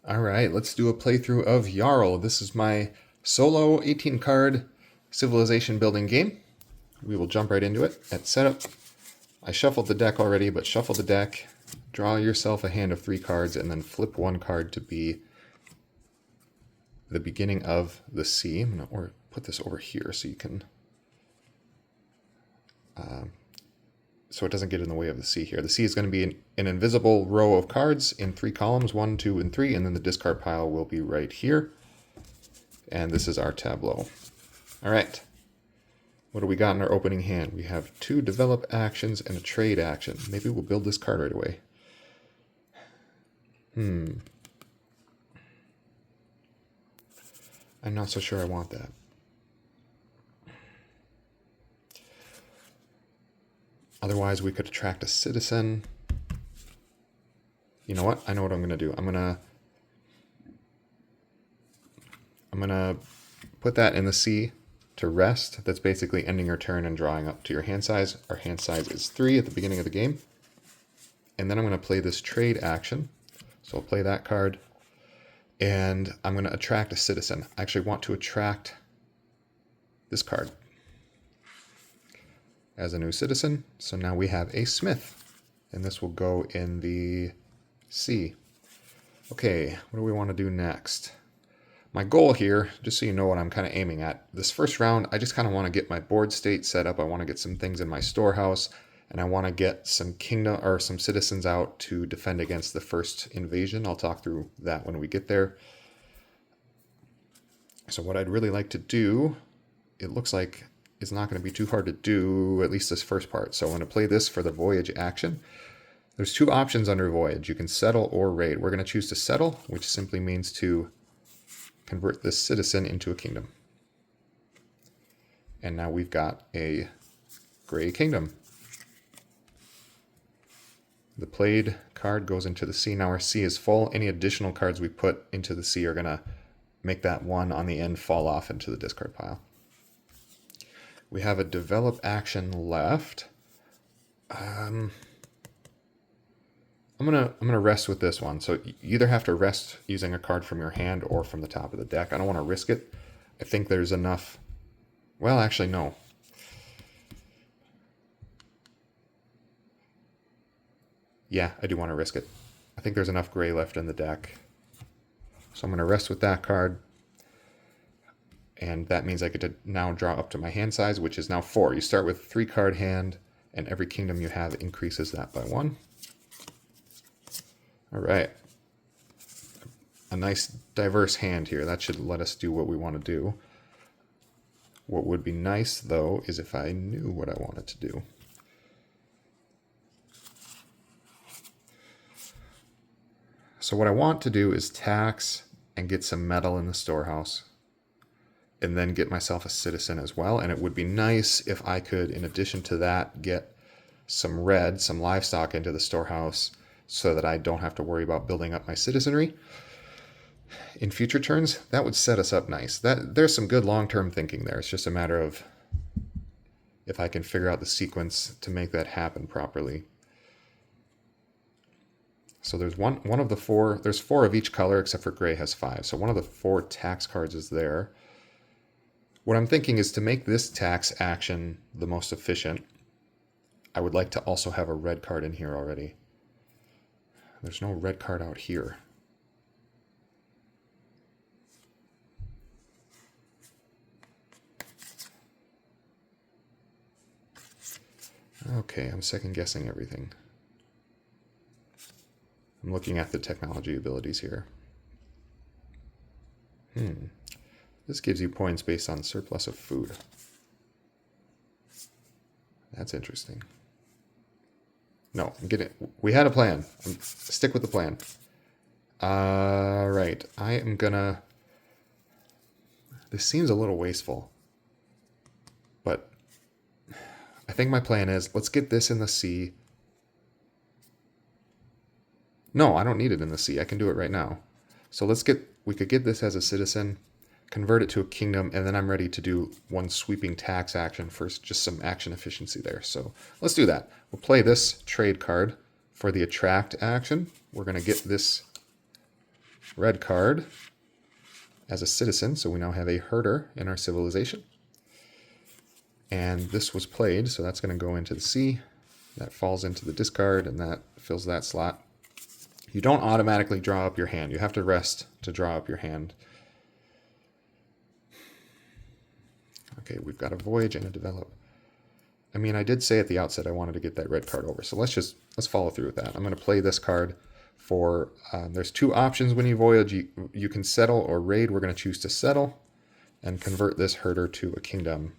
All right, let's do a playthrough of Jarl. This is my solo 18 card civilization building game. We will jump right into it. At setup, I shuffled the deck already, but shuffle the deck, draw yourself a hand of 3 cards, and then flip 1 card to be the beginning of the sea. I'm going to put this over here so you can... so it doesn't get in the way of the sea here. The sea is going to be an invisible row of cards in 3 columns, 1, 2, and 3, and then the discard pile will be right here. And this is our tableau. All right. What do we got in our opening hand? We have 2 develop actions and a trade action. Maybe we'll build this card right away. I'm not so sure I want that. Otherwise, we could attract a citizen. You know what? I know what I'm going to do. I'm going to put that in the sea to rest. That's basically ending your turn and drawing up to your hand size. Our hand size is 3 at the beginning of the game. And then I'm going to play this trade action. So I'll play that card. And I'm going to attract a citizen. I actually want to attract this card as a new citizen. So now we have a smith, and this will go in the sea. Okay, what do we want to do next? My goal here, just so you know what I'm kind of aiming at, this first round, I just kind of want to get my board state set up. I want to get some things in my storehouse, and I want to get some kingdom or some citizens out to defend against the first invasion. I'll talk through that when we get there. So what I'd really like to do, it looks like it's not going to be too hard to do, at least this first part. So I'm going to play this for the voyage action. There's 2 options under voyage. You can settle or raid. We're going to choose to settle, which simply means to convert this citizen into a kingdom. And now we've got a gray kingdom. The played card goes into the sea. Now our sea is full. Any additional cards we put into the sea are going to make that 1 on the end fall off into the discard pile. We have a develop action left. I'm gonna rest with this one. So you either have to rest using a card from your hand or from the top of the deck. I don't want to risk it. I think there's enough. Well, actually, no. Yeah, I do want to risk it. I think there's enough gray left in the deck. So I'm going to rest with that card. And that means I get to now draw up to my hand size, which is now 4. You start with a 3-card hand, and every kingdom you have increases that by 1. All right. A nice diverse hand here. That should let us do what we want to do. What would be nice, though, is if I knew what I wanted to do. So what I want to do is tax and get some metal in the storehouse, and then get myself a citizen as well. And it would be nice if I could, in addition to that, get some livestock into the storehouse so that I don't have to worry about building up my citizenry in future turns. That would set us up nice. There's some good long-term thinking there. It's just a matter of if I can figure out the sequence to make that happen properly. So there's one of the 4, there's 4 of each color except for gray has 5. So one of the 4 tax cards is there. What I'm thinking is to make this tax action the most efficient, I would like to also have a red card in here already. There's no red card out here. Okay, I'm second guessing everything. I'm looking at the technology abilities here. This gives you points based on surplus of food. That's interesting. No, I'm getting. We had a plan. Stick with the plan. Right. I am gonna. This seems a little wasteful, but I think my plan is let's get this in the sea. No, I don't need it in the sea. I can do it right now. So we could get this as a citizen, convert it to a kingdom, and then I'm ready to do 1 sweeping tax action for just some action efficiency there. So let's do that. We'll play this trade card for the attract action. We're going to get this red card as a citizen, so we now have a herder in our civilization. And this was played, so that's going to go into the sea. That falls into the discard, and that fills that slot. You don't automatically draw up your hand. You have to rest to draw up your hand. Okay, we've got a voyage and a develop. I mean, I did say at the outset I wanted to get that red card over, so let's follow through with that. I'm going to play this card for, there's two options when you voyage. You can settle or raid. We're going to choose to settle and convert this herder to a kingdom,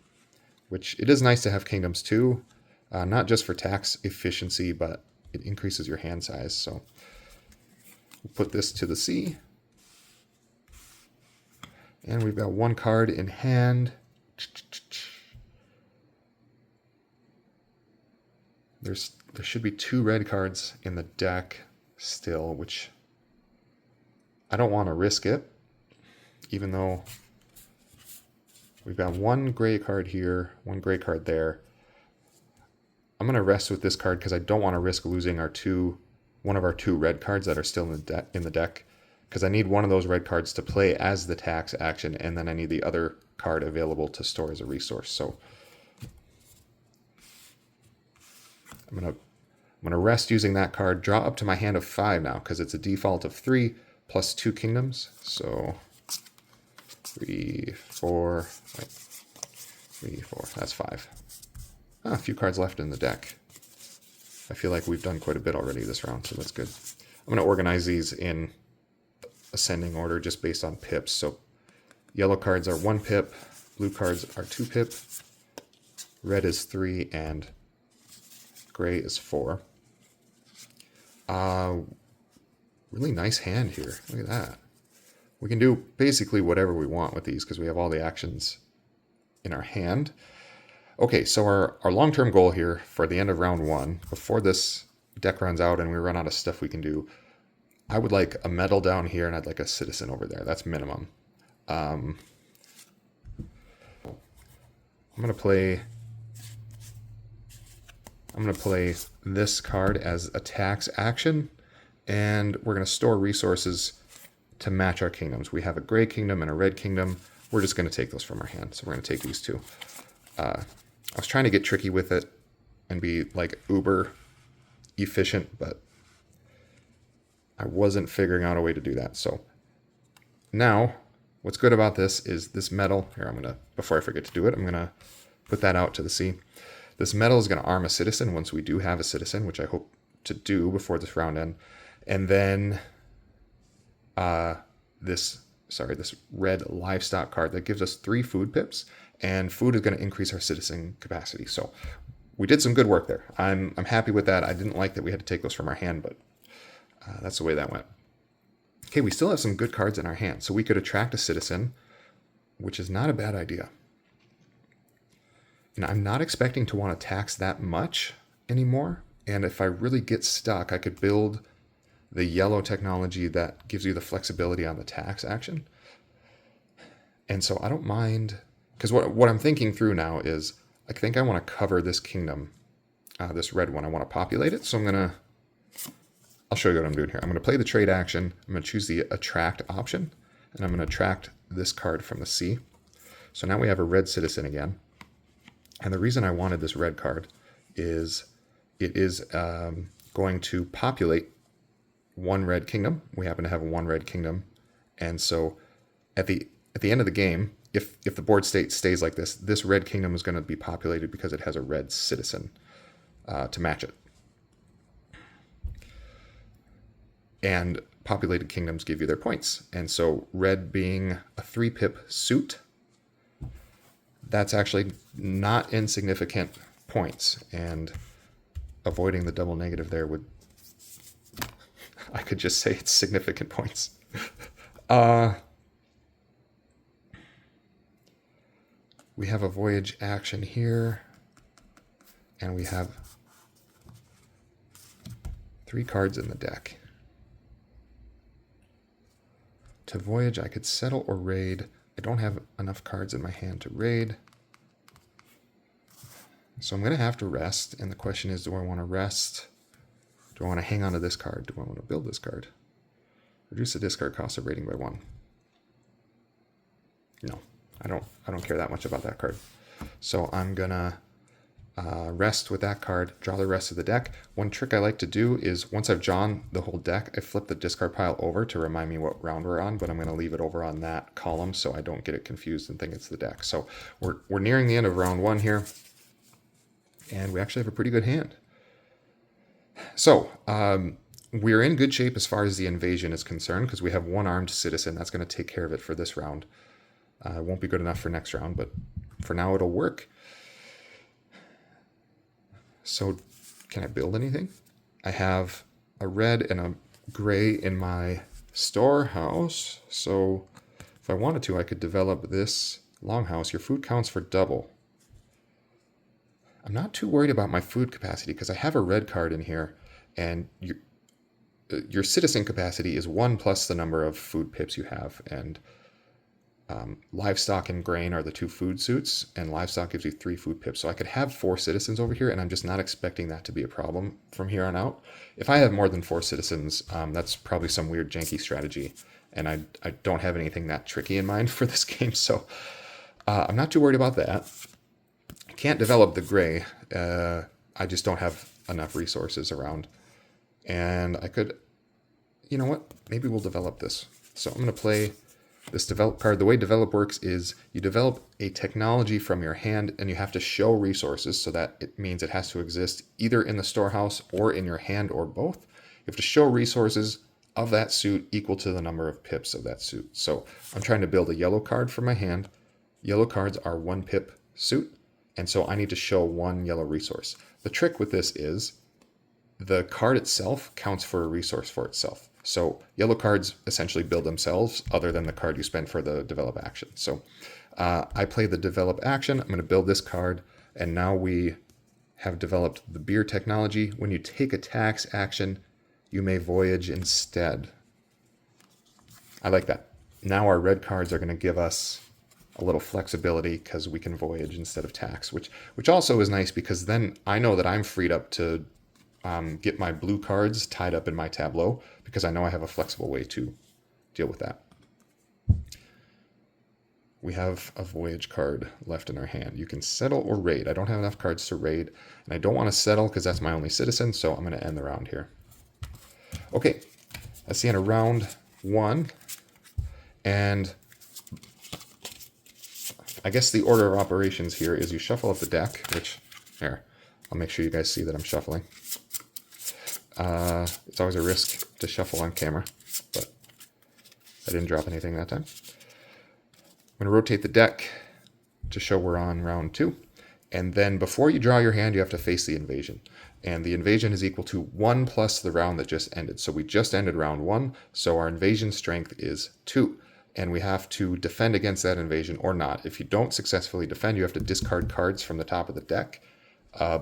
which it is nice to have kingdoms too, not just for tax efficiency, but it increases your hand size. So we'll put this to the sea. And we've got one card in hand. There should be two red cards in the deck still, which I don't want to risk it, even though we've got one gray card here, one gray card there. I'm going to rest with this card because I don't want to risk losing one of our two red cards that are still in the deck, because I need one of those red cards to play as the tax action, and then I need the other card available to store as a resource. So I'm gonna rest using that card, draw up to my hand of 5 now, because it's a default of 3 plus 2 kingdoms. So 3, 4, 3, 4, that's 5. A few cards left in the deck. I feel like we've done quite a bit already this round, so that's good. I'm gonna organize these in ascending order just based on pips. So yellow cards are 1 pip, blue cards are 2 pip, red is 3, and gray is 4. Really nice hand here. Look at that. We can do basically whatever we want with these because we have all the actions in our hand. Okay, so our long-term goal here for the end of round 1, before this deck runs out and we run out of stuff we can do, I would like a medal down here and I'd like a citizen over there. That's minimum. I'm going to play this card as a tax action, and we're going to store resources to match our kingdoms. We have a gray kingdom and a red kingdom. We're just going to take those from our hand. So we're going to take these two. I was trying to get tricky with it and be like uber efficient, but I wasn't figuring out a way to do that. So now what's good about this is this medal here. Before I forget to do it, I'm going to put that out to the sea. This medal is going to arm a citizen once we do have a citizen, which I hope to do before this round end. And then this red livestock card that gives us 3 food pips, and food is going to increase our citizen capacity. So we did some good work there. I'm happy with that. I didn't like that we had to take those from our hand, but that's the way that went. Okay, we still have some good cards in our hand. So we could attract a citizen, which is not a bad idea. And I'm not expecting to want to tax that much anymore. And if I really get stuck, I could build the yellow technology that gives you the flexibility on the tax action. And so I don't mind, because what I'm thinking through now is I think I want to cover this kingdom, this red one. I want to populate it. So I'll show you what I'm doing here. I'm going to play the trade action. I'm going to choose the attract option, and I'm going to attract this card from the sea. So now we have a red citizen again. And the reason I wanted this red card is it is going to populate 1 red kingdom. We happen to have 1 red kingdom. And so at the end of the game, if the board state stays like this red kingdom is going to be populated because it has a red citizen to match it. And populated kingdoms give you their points. And so red being a 3 pip suit, that's actually not insignificant points, and avoiding the double negative there I could just say it's significant points. We have a voyage action here, and we have 3 cards in the deck. To voyage, I could settle or raid. I don't have enough cards in my hand to raid. So I'm going to have to rest. And the question is, do I want to rest? Do I want to hang on to this card? Do I want to build this card? Or Reduce the discard cost of raiding by 1. No, I don't care that much about that card. So I'm gonna rest with that card, draw the rest of the deck. One trick I like to do is once I've drawn the whole deck, I flip the discard pile over to remind me what round we're on, but I'm going to leave it over on that column so I don't get it confused and think it's the deck. So we're nearing the end of round 1 here, and we actually have a pretty good hand. So we're in good shape as far as the invasion is concerned because we have one armed citizen. That's going to take care of it for this round. It won't be good enough for next round, but for now it'll work. So can I build anything? I have a red and a gray in my storehouse. So if I wanted to, I could develop this longhouse. Your food counts for double. I'm not too worried about my food capacity because I have a red card in here, and your citizen capacity is 1 plus the number of food pips you have, and livestock and grain are the 2 food suits, and livestock gives you 3 food pips. So I could have 4 citizens over here, and I'm just not expecting that to be a problem from here on out. If I have more than 4 citizens, that's probably some weird janky strategy, and I don't have anything that tricky in mind for this game, so I'm not too worried about that. I can't develop the gray. I just don't have enough resources around. And I could, you know what? Maybe we'll develop this. So I'm going to play this develop card. The way develop works is you develop a technology from your hand and you have to show resources, so that it means it has to exist either in the storehouse or in your hand or both. You have to show resources of that suit equal to the number of pips of that suit. So I'm trying to build a yellow card from my hand. Yellow cards are 1 pip suit, and so I need to show 1 yellow resource. The trick with this is the card itself counts for a resource for itself. So yellow cards essentially build themselves other than the card you spend for the develop action. So I play the develop action. I'm going to build this card, and now we have developed the beer technology. When you take a tax action, you may voyage instead. I like that. Now our red cards are going to give us a little flexibility because we can voyage instead of tax, which also is nice because then I know that I'm freed up to get my blue cards tied up in my tableau because I know I have a flexible way to deal with that. We have a voyage card left in our hand. You can settle or raid. I don't have enough cards to raid, and I don't want to settle because that's my only citizen, so I'm going to end the round here. Okay, that's the end of round 1, and I guess the order of operations here is you shuffle up the deck, which, here, I'll make sure you guys see that I'm shuffling. It's always a risk to shuffle on camera, but I didn't drop anything that time. I'm going to rotate the deck to show we're on round 2. And then before you draw your hand, you have to face the invasion. And the invasion is equal to 1 plus the round that just ended. So we just ended round 1, so our invasion strength is 2. And we have to defend against that invasion or not. If you don't successfully defend, you have to discard cards from the top of the deck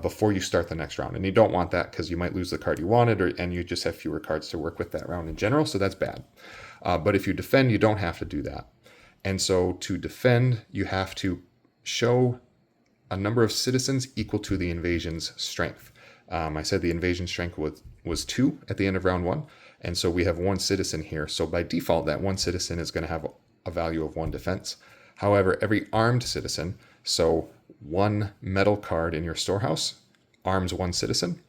before you start the next round. And you don't want that because you might lose the card you wanted, and you just have fewer cards to work with that round in general, so that's bad. But if you defend, you don't have to do that. And so to defend, you have to show a number of citizens equal to the invasion's strength. I said the invasion strength was 2 at the end of round 1, and so we have 1 citizen here. So by default, that 1 citizen is going to have a value of 1 defense. However, every armed citizen, so 1 metal card in your storehouse arms 1 citizen,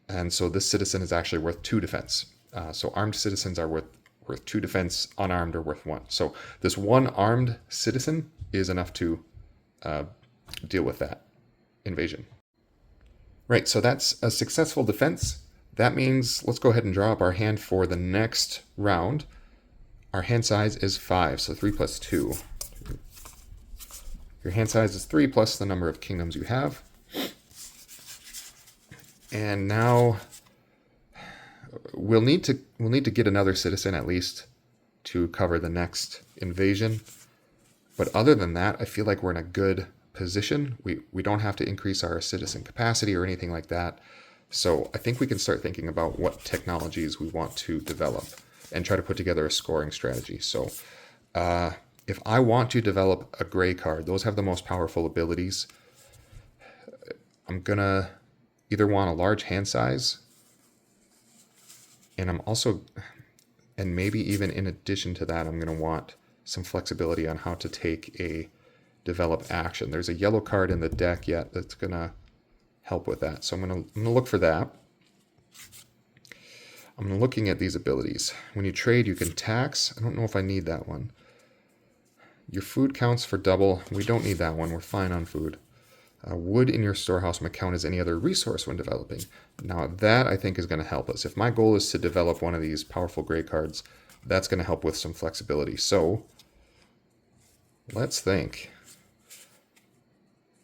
and so this citizen is actually worth 2 defense. So armed citizens are worth 2 defense, unarmed are worth 1. So this 1 armed citizen is enough to deal with that invasion. Right, so that's a successful defense. That means let's go ahead and draw up our hand for the next round. Our hand size is 5, so 3 plus 2. Your hand size is 3 plus the number of kingdoms you have. And now we'll need to get another citizen at least to cover the next invasion. But other than that, I feel like we're in a good position. We don't have to increase our citizen capacity or anything like that. So I think we can start thinking about what technologies we want to develop and try to put together a scoring strategy. So if I want to develop a gray card, those have the most powerful abilities. I'm going to either want a large hand size, and I'm also, And maybe even in addition to that, I'm going to want some flexibility on how to take a develop action. There's a yellow card in the deck yet that's going to help with that. So I'm going to look for that. I'm looking at these abilities. When you trade, you can tax. I don't know if I need that one. Your food counts for double. We don't need that one. We're fine on food. Wood in your storehouse may count as any other resource when developing. Now that I think is going to help us. If my goal is to develop one of these powerful gray cards, that's going to help with some flexibility. So let's think.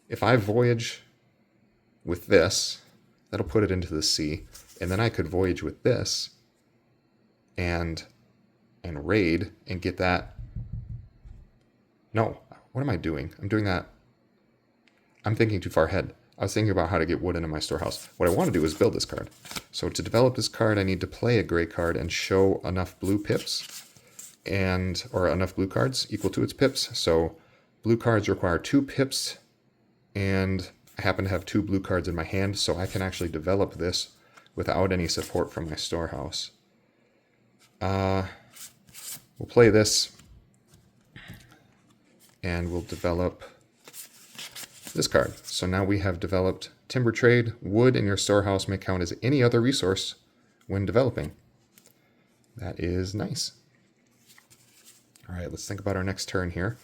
If I voyage with this, that'll put it into the sea. And then I could voyage with this and raid and get that. No, what am I doing? I'm doing that. I'm thinking too far ahead. I was thinking about how to get wood into my storehouse. What I want to do is build this card. So to develop this card, I need to play a gray card and show enough blue pips or enough blue cards equal to its pips. So blue cards require 2 pips, and I happen to have 2 blue cards in my hand, so I can actually develop this without any support from my storehouse. We'll play this, and we'll develop this card. So now we have developed timber trade. Wood in your storehouse may count as any other resource when developing. That is nice. All right, let's think about our next turn here.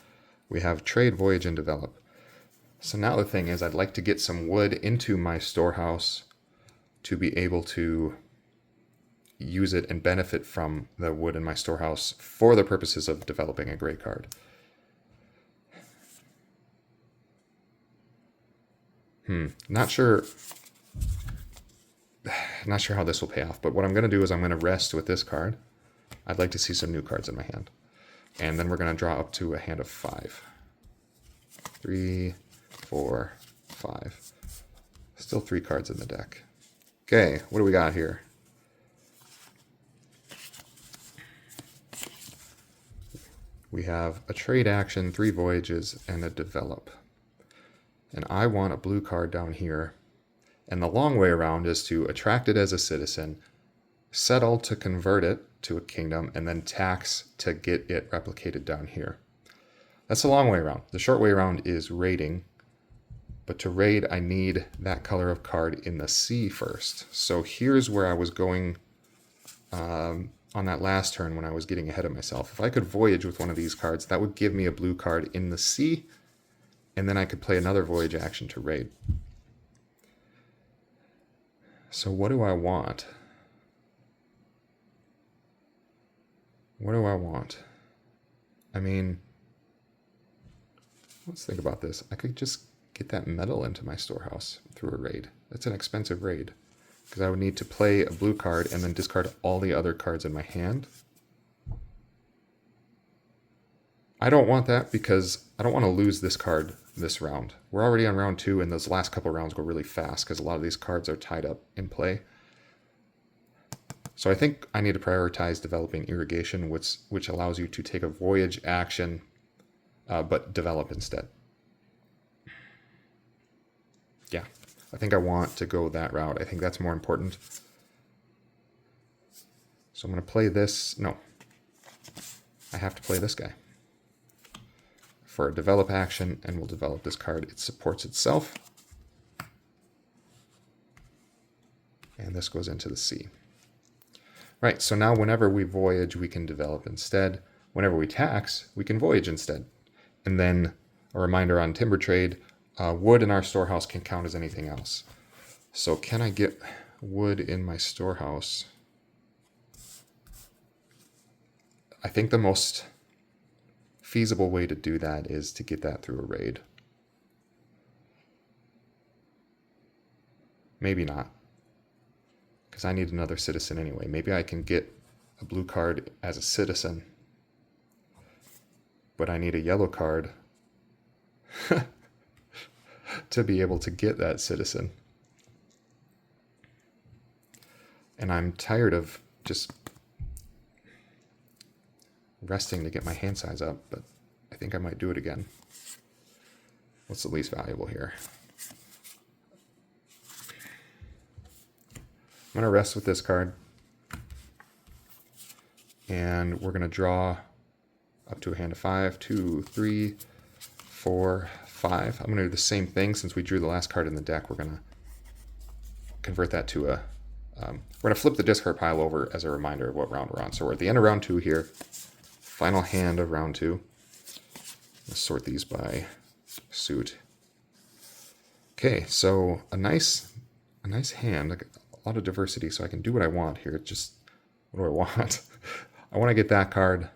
We have trade, voyage, and develop. So now the thing is, I'd like to get some wood into my storehouse to be able to use it and benefit from the wood in my storehouse for the purposes of developing a gray card. Not sure how this will pay off, but what I'm going to do is I'm going to rest with this card. I'd like to see some new cards in my hand. And then we're going to draw up to a hand of 5. 3, 4, 5. Still 3 cards in the deck. Okay, what do we got here? We have a trade action, 3 voyages, and a develop. And I want a blue card down here. And the long way around is to attract it as a citizen, settle to convert it to a kingdom, and then tax to get it replicated down here. That's the long way around. The short way around is raiding. But to raid, I need that color of card in the sea first. So here's where I was going on that last turn when I was getting ahead of myself. If I could voyage with one of these cards, that would give me a blue card in the sea. And then I could play another voyage action to raid. So what do I want? What do I want? I mean, let's think about this. I could just get that metal into my storehouse through a raid. That's an expensive raid, because I would need to play a blue card and then discard all the other cards in my hand. I don't want that because I don't want to lose this card this round. We're already on round 2, and those last couple rounds go really fast because a lot of these cards are tied up in play. So I think I need to prioritize developing irrigation, which allows you to take a voyage action, but develop instead. Yeah, I think I want to go that route. I think that's more important. So I'm going to play this. No, I have to play this guy for a develop action, and we'll develop this card. It supports itself. And this goes into the sea. Right, so now whenever we voyage, we can develop instead. Whenever we tax, we can voyage instead. And then a reminder on timber trade, wood in our storehouse can count as anything else. So can I get wood in my storehouse? I think the most feasible way to do that is to get that through a raid. Maybe not, because I need another citizen anyway. Maybe I can get a blue card as a citizen, but I need a yellow card to be able to get that citizen. And I'm tired of just resting to get my hand size up, but I think I might do it again. What's the least valuable here? I'm going to rest with this card. And we're going to draw up to a hand of 5, 2, 3, 4, 5. I'm going to do the same thing since we drew the last card in the deck. We're going to convert that to a... we're going to flip the discard pile over as a reminder of what round we're on. So we're at the end of round 2 here. Final hand of round 2. Let's sort these by suit. Okay, so a nice hand, a lot of diversity, so I can do what I want here. Just, what do I want? I want to get that card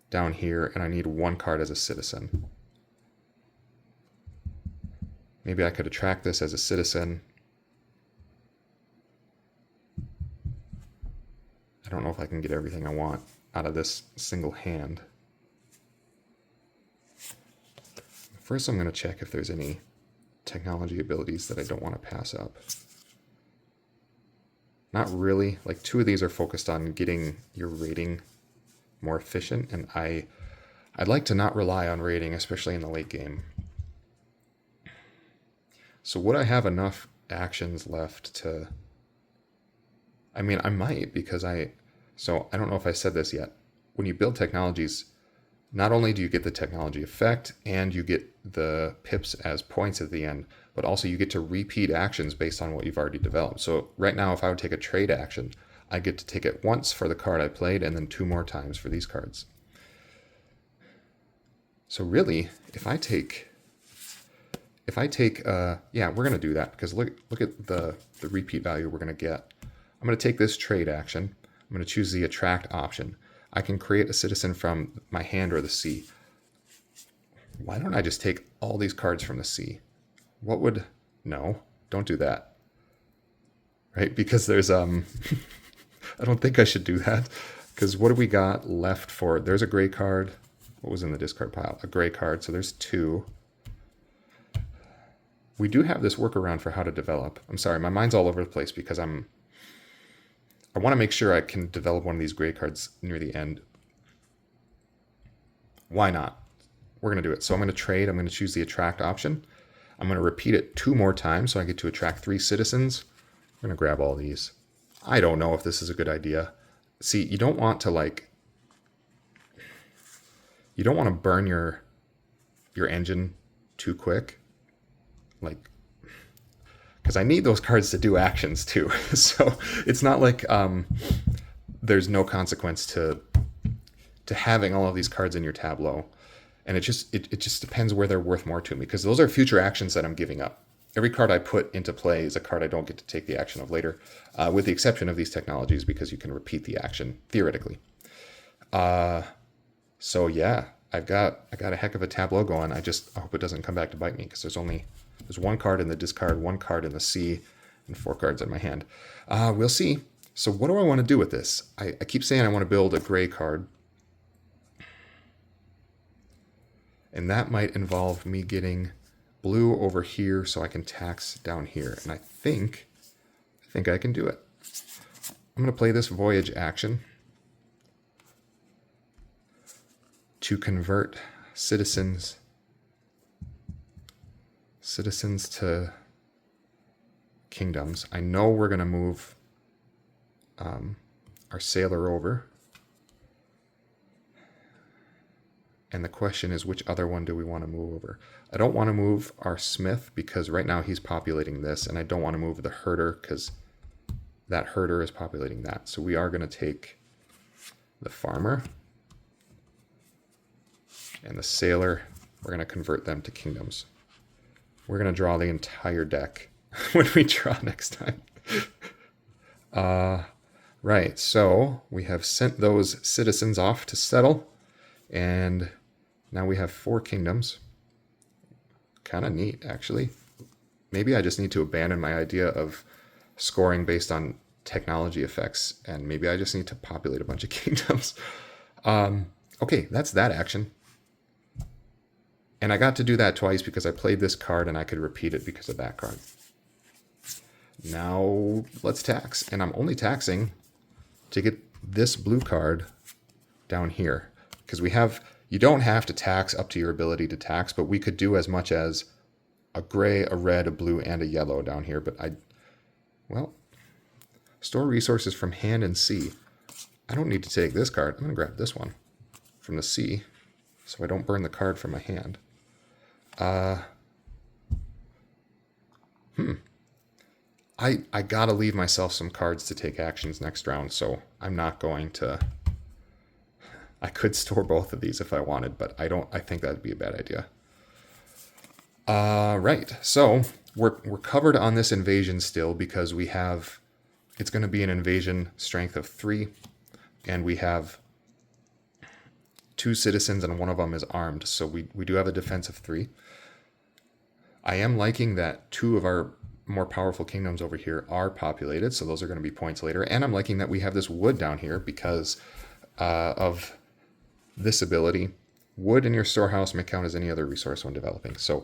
down here, and I need one card as a citizen. Maybe I could attract this as a citizen. I don't know if I can get everything I want out of this single hand. First, I'm going to check if there's any technology abilities that I don't want to pass up. Not really. Like 2 of these are focused on getting your rating more efficient, and I'd like to not rely on rating, especially in the late game. So would I have enough actions left to... I mean, I might, because So I don't know if I said this yet. When you build technologies, not only do you get the technology effect and you get the pips as points at the end, but also you get to repeat actions based on what you've already developed. So right now, if I would take a trade action, I get to take it once for the card I played and then 2 more times for these cards. So really, if I take, yeah, we're going to do that because look at the repeat value we're going to get. I'm going to take this trade action. I'm going to choose the attract option. I can create a citizen from my hand or the sea. Why don't I just take all these cards from the sea? What would... No, don't do that. Right? Because there's... I don't think I should do that. Because what do we got left for... There's a gray card. What was in the discard pile? A gray card. So there's 2. We do have this workaround for how to develop. I'm sorry, my mind's all over the place because I want to make sure I can develop one of these gray cards near the end. Why not? We're going to do it. So I'm going to trade. I'm going to choose the attract option. I'm going to repeat it 2 more times so I get to attract 3 citizens. I'm going to grab all these. I don't know if this is a good idea. See, you don't want to you don't want to burn your engine too quick. Because I need those cards to do actions too. So it's not like there's no consequence to having all of these cards in your tableau. And it just depends where they're worth more to me, because those are future actions that I'm giving up. Every card I put into play is a card I don't get to take the action of later, with the exception of these technologies, because you can repeat the action theoretically. So yeah, I got a heck of a tableau going. I hope it doesn't come back to bite me, because there's 1 card in the discard, 1 card in the sea, and 4 cards in my hand. We'll see. So what do I want to do with this? I keep saying I want to build a gray card. And that might involve me getting blue over here so I can tax down here. And I think I can do it. I'm going to play this voyage action to convert citizens to kingdoms. I know we're going to move our sailor over. And the question is, which other one do we want to move over? I don't want to move our smith because right now he's populating this, and I don't want to move the herder because that herder is populating that. So we are going to take the farmer and the sailor. We're going to convert them to kingdoms. We're going to draw the entire deck when we draw next time. Right, so we have sent those citizens off to settle, and now we have 4 kingdoms. Kind of neat, actually. Maybe I just need to abandon my idea of scoring based on technology effects, and maybe I just need to populate a bunch of kingdoms. Okay, that's that action. And I got to do that twice because I played this card and I could repeat it because of that card. Now let's tax. And I'm only taxing to get this blue card down here. Because you don't have to tax up to your ability to tax, but we could do as much as a gray, a red, a blue, and a yellow down here. But store resources from hand and sea. I don't need to take this card. I'm going to grab this one from the sea so I don't burn the card from my hand. I gotta leave myself some cards to take actions next round, so I'm not going to... I could store both of these if I wanted, but I think that'd be a bad idea. Right, so we're covered on this invasion still because we have... It's going to be an invasion strength of 3, and we have 2 citizens and one of them is armed, so we do have a defense of 3. I am liking that 2 of our more powerful kingdoms over here are populated, so those are going to be points later. And I'm liking that we have this wood down here because of this ability. Wood in your storehouse may count as any other resource when developing. So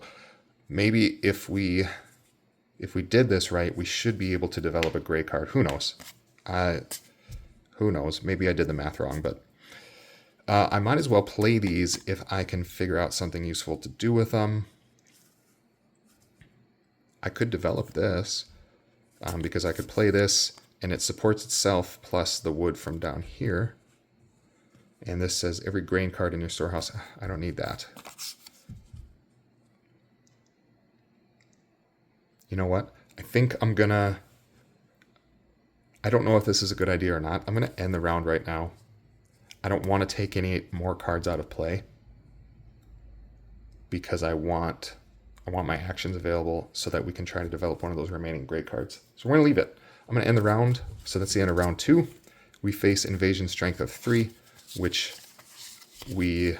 maybe if we did this right, we should be able to develop a gray card. Who knows? Who knows? Maybe I did the math wrong, but I might as well play these if I can figure out something useful to do with them. I could develop this because I could play this and it supports itself plus the wood from down here. And this says every grain card in your storehouse. I don't need that. You know what? I think I'm gonna... I don't know if this is a good idea or not. I'm gonna end the round right now. I don't want to take any more cards out of play because I want my actions available so that we can try to develop one of those remaining gray cards. So we're going to leave it. I'm going to end the round. So that's the end of round 2. We face invasion strength of 3, which we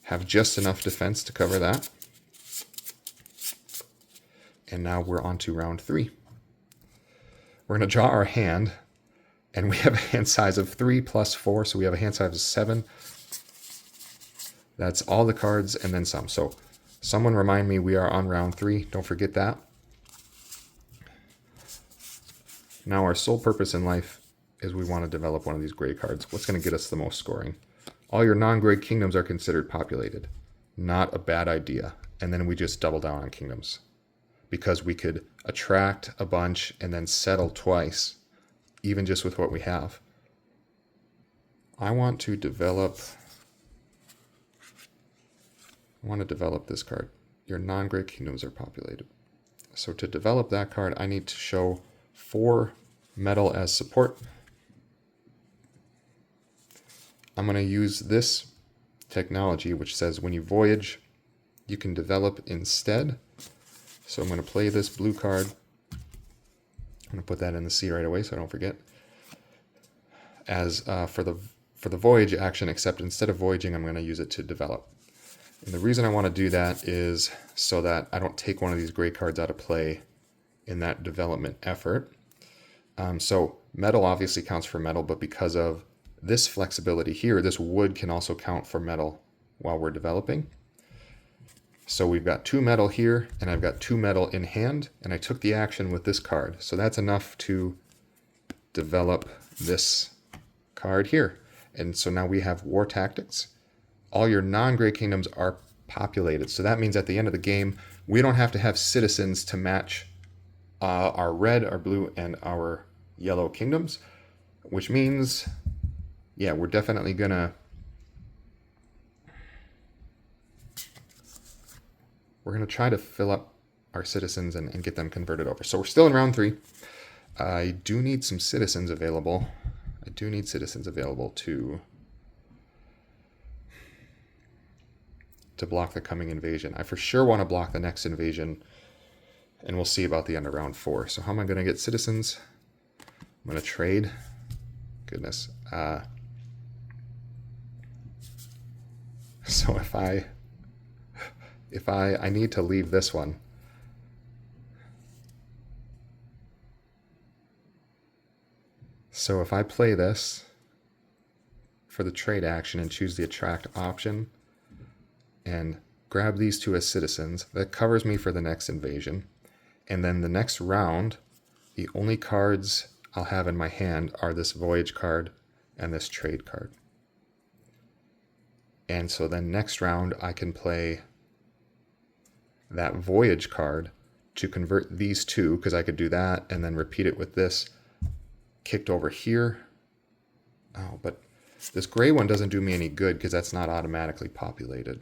have just enough defense to cover that. And now we're on to round 3. We're going to draw our hand, and we have a hand size of 3 plus 4, so we have a hand size of 7. That's all the cards and then some. So someone remind me we are on round 3. Don't forget that. Now our sole purpose in life is we want to develop one of these gray cards. What's going to get us the most scoring? All your non-gray kingdoms are considered populated. Not a bad idea. And then we just double down on kingdoms. Because we could attract a bunch and then settle twice, even just with what we have. I want to develop this card. Your non-gray kingdoms are populated. So to develop that card, I need to show 4 metal as support. I'm going to use this technology, which says when you voyage, you can develop instead. So I'm going to play this blue card. I'm going to put that in the sea right away so I don't forget. As for the voyage action, except instead of voyaging, I'm going to use it to develop. And the reason I want to do that is so that I don't take one of these gray cards out of play in that development effort. So metal obviously counts for metal, but because of this flexibility here, this wood can also count for metal while we're developing. So we've got 2 metal here, and I've got 2 metal in hand, and I took the action with this card. So that's enough to develop this card here. And so now we have war tactics. All your non-gray kingdoms are populated. So that means at the end of the game, we don't have to have citizens to match our red, our blue, and our yellow kingdoms, which means, yeah, we're definitely gonna... We're going to try to fill up our citizens and get them converted over. So we're still in round 3. I do need some citizens available. I do need citizens available to block the coming invasion. I for sure want to block the next invasion, and we'll see about the end of round 4. So how am I going to get citizens? I'm going to trade. Goodness. So if I need to leave this one. So if I play this for the trade action and choose the attract option and grab these 2 as citizens, that covers me for the next invasion. And then the next round, the only cards I'll have in my hand are this voyage card and this trade card. And so then next round I can play that voyage card to convert these 2, because I could do that and then repeat it with this kicked over here. Oh, but this gray one doesn't do me any good because that's not automatically populated.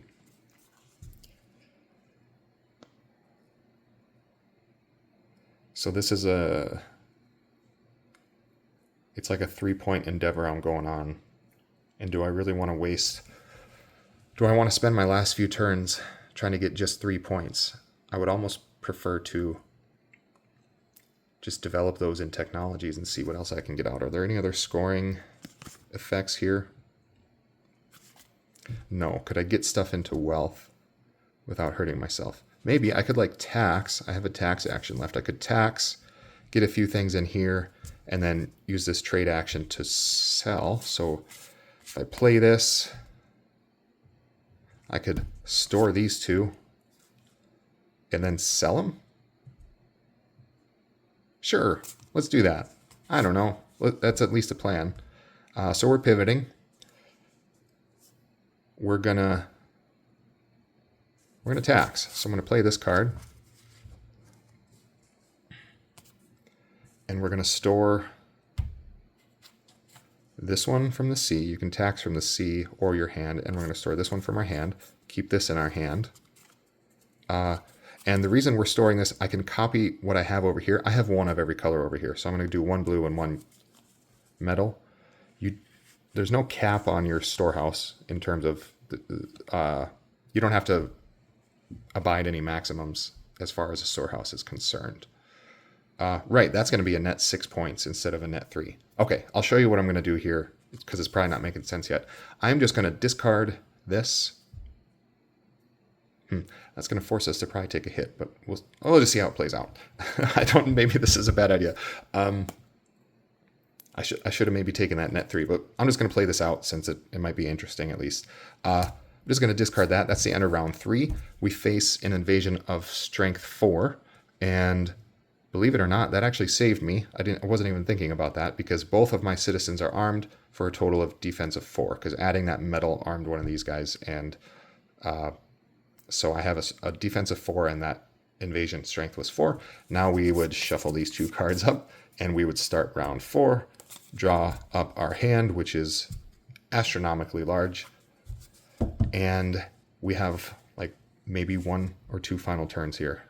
So this is it's like a 3-point endeavor I'm going on. And do I really want to do I want to spend my last few turns trying to get just 3 points? I would almost prefer to just develop those in technologies and see what else I can get out. Are there any other scoring effects here? No. Could I get stuff into wealth without hurting myself? Maybe I could like tax. I have a tax action left. I could tax, get a few things in here, and then use this trade action to sell. So if I play this, I could store these two and then sell them. Sure, let's do that. I don't know. That's at least a plan. So we're pivoting. We're gonna tax. So I'm gonna play this card, and we're gonna store this one from the sea. You can tax from the sea or your hand, and we're gonna store this one from our hand. Keep this in our hand. And the reason we're storing this, I can copy what I have over here. I have one of every color over here, so I'm going to do one blue and one metal. There's no cap on your storehouse in terms of, you don't have to abide any maximums as far as a storehouse is concerned. Right, that's going to be a net 6 points instead of a net 3. Okay, I'll show you what I'm going to do here because it's probably not making sense yet. I'm just going to discard this. That's going to force us to probably take a hit, but we'll just see how it plays out. Maybe this is a bad idea. I should have maybe taken that net 3, but I'm just going to play this out since it might be interesting at least. I'm just going to discard that. That's the end of round 3. We face an invasion of strength 4, and believe it or not, that actually saved me. I wasn't even thinking about that because both of my citizens are armed for a total of defense of 4, because adding that metal armed one of these guys, and so I have a defense of 4, and that invasion strength was 4. Now we would shuffle these 2 cards up, and we would start round 4, draw up our hand, which is astronomically large, and we have like maybe 1 or 2 final turns here.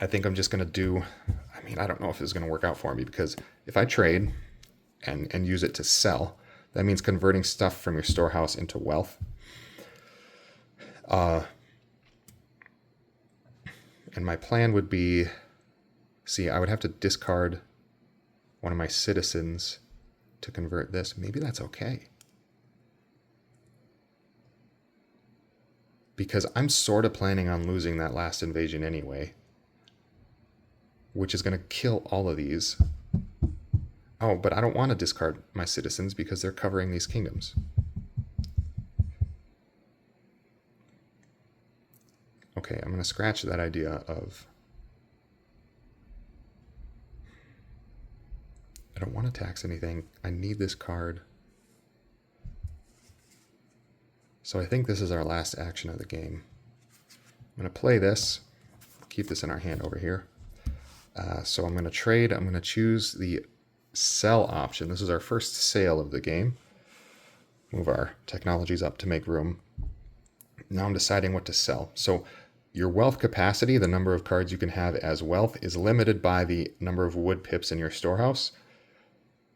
I think I'm just going to do, I don't know if this is going to work out for me, because if I trade and use it to sell, that means converting stuff from your storehouse into wealth. And my plan would be, I would have to discard one of my citizens to convert this. Maybe that's okay. Because I'm sort of planning on losing that last invasion anyway, which is going to kill all of these. Oh, but I don't want to discard my citizens because they're covering these kingdoms. Okay, I'm going to scratch that idea of, I don't want to tax anything. I need this card. So I think this is our last action of the game. I'm going to play this, keep this in our hand over here. So I'm going to trade. I'm going to choose the sell option. This is our first sale of the game. Move our technologies up to make room. Now I'm deciding what to sell. So your wealth capacity, the number of cards you can have as wealth, is limited by the number of wood pips in your storehouse.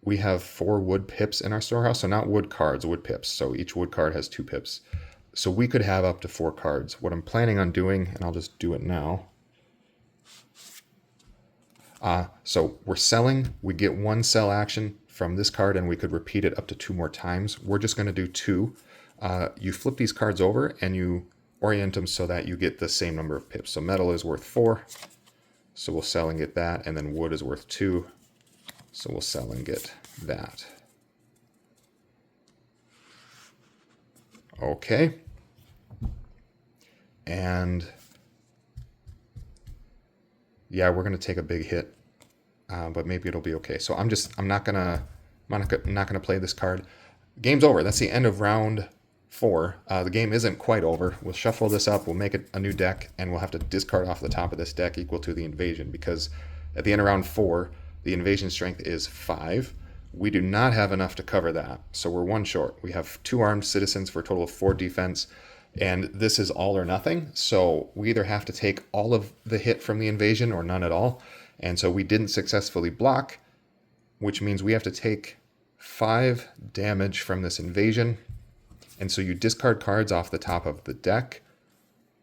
We have 4 wood pips in our storehouse, so not wood cards, wood pips. So each wood card has 2 pips. So we could have up to 4 cards. What I'm planning on doing, and I'll just do it now. So we're selling. We get 1 sell action from this card, and we could repeat it up to 2 more times. We're just going to do 2. You flip these cards over, and you orient them so that you get the same number of pips. So metal is worth 4, so we'll sell and get that, and then wood is worth 2, so we'll sell and get that. Okay. And yeah, we're going to take a big hit, but maybe it'll be okay. So I'm not gonna play this card. Game's over. That's the end of round 4. The game isn't quite over. We'll shuffle this up. We'll make it a new deck, and we'll have to discard off the top of this deck equal to the invasion, because at the end of round 4, the invasion strength is 5. We do not have enough to cover that, so we're one short. We have 2 armed citizens for a total of 4 defense, and this is all or nothing. So we either have to take all of the hit from the invasion or none at all. And so we didn't successfully block, which means we have to take 5 damage from this invasion. And so you discard cards off the top of the deck,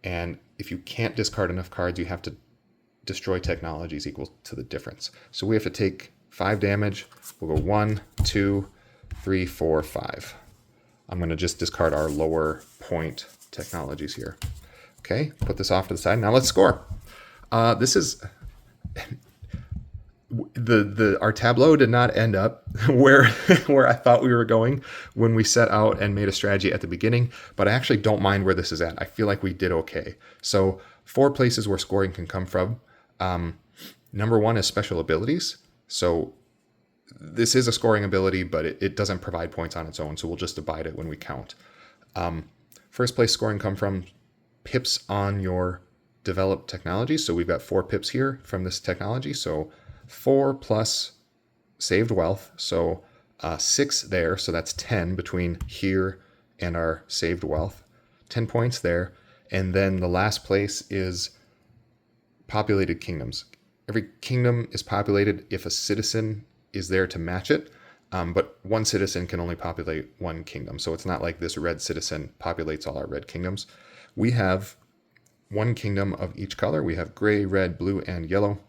and if you can't discard enough cards, you have to destroy technologies equal to the difference. So we have to take 5 damage. We'll go 1, 2, 3, 4, 5. I'm going to just discard our lower point technologies here. Okay, put this off to the side. Now let's score. This is our tableau did not end up where I thought we were going when we set out and made a strategy at the beginning, but I actually don't mind where this is at. I feel like we did okay. So 4 places where scoring can come from. Number 1 is special abilities. So this is a scoring ability, but it doesn't provide points on its own, so we'll just divide it when we count. First place scoring come from pips on your developed technology. So we've got 4 pips here from this technology. So 4 plus saved wealth. So 6 there. So that's 10 between here and our saved wealth. 10 points there. And then the last place is populated kingdoms. Every kingdom is populated if a citizen is there to match it. But one citizen can only populate one kingdom. So it's not like this red citizen populates all our red kingdoms. We have 1 kingdom of each color. We have gray, red, blue, and yellow.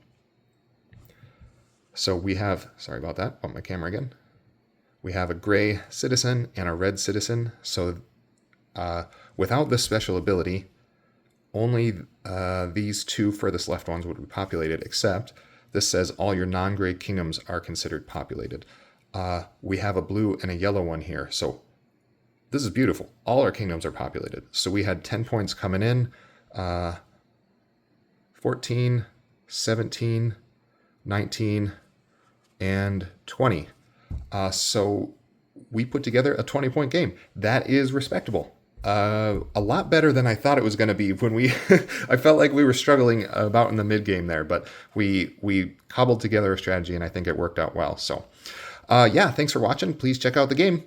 So we have, sorry about that, bump my camera again. We have a gray citizen and a red citizen. So without this special ability, only these 2 furthest left ones would be populated, except this says all your non-gray kingdoms are considered populated. We have a blue and a yellow one here. So this is beautiful. All our kingdoms are populated. So we had 10 points coming in, 14, 17, 19, and 20. So we put together a 20-point game. That is respectable. A lot better than I thought it was going to be when we I felt like we were struggling about in the mid game there, but we cobbled together a strategy and I think it worked out well. So yeah, thanks for watching. Please check out the game.